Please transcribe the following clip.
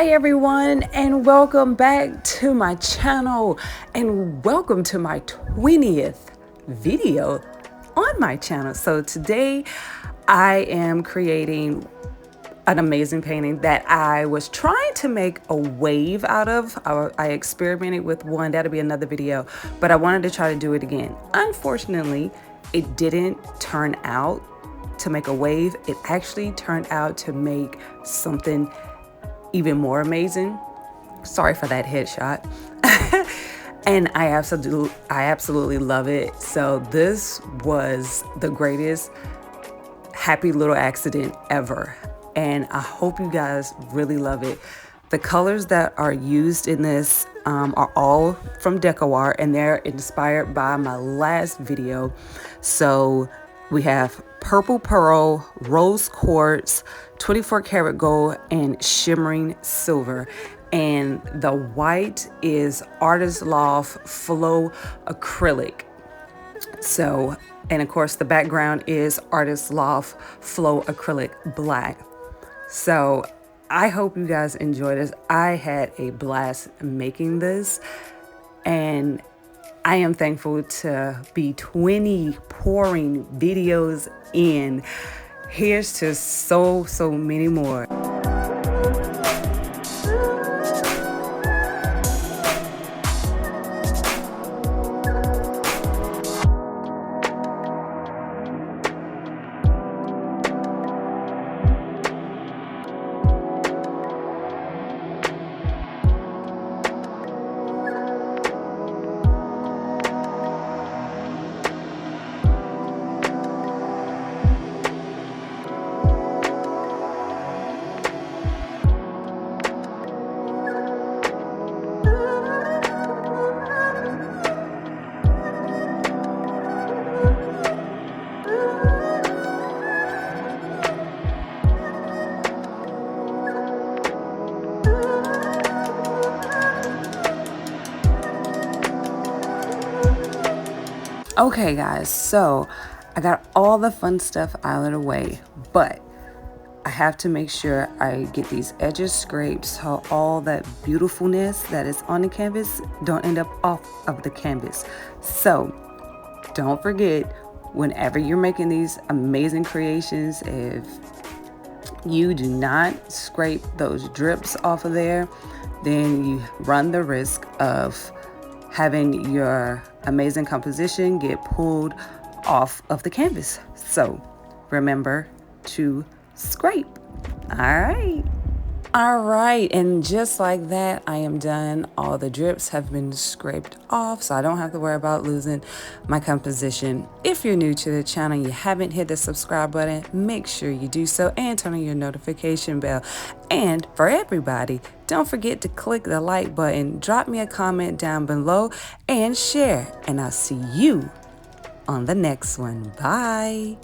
Hi everyone, and welcome back to my channel, and welcome to my 20th video on my channel. So today I am creating an amazing painting that I was trying to make a wave out of. I experimented with one, that'll be another video, but I wanted to try to do it again. Unfortunately, it didn't turn out to make a wave. It actually turned out to make something even more amazing. Sorry for that headshot. And I absolutely love it. So this was the greatest happy little accident ever, and I hope you guys really love it. The colors that are used in this are all from DecoArt, and they're inspired by my last video. So we have purple pearl, rose quartz, 24 karat gold, and shimmering silver. And the white is Artist Loft Flow Acrylic. So, and of course the background is Artist Loft Flow Acrylic Black. So I hope you guys enjoy this. I had a blast making this, and I am thankful to be 20 pouring videos in. Here's to so many more. Okay guys, so I got all the fun stuff out of the way, but I have to make sure I get these edges scraped so all that beautifulness that is on the canvas don't end up off of the canvas. So don't forget, whenever you're making these amazing creations, if you do not scrape those drips off of there, then you run the risk of having your amazing composition get pulled off of the canvas. So remember to scrape. All right, and just like that, I am done. All the drips have been scraped off, so I don't have to worry about losing my composition. If you're new to the channel and you haven't hit the subscribe button, make sure you do so and turn on your notification bell. And for everybody, don't forget to click the like button, drop me a comment down below, and share. And I'll see you on the next one. Bye.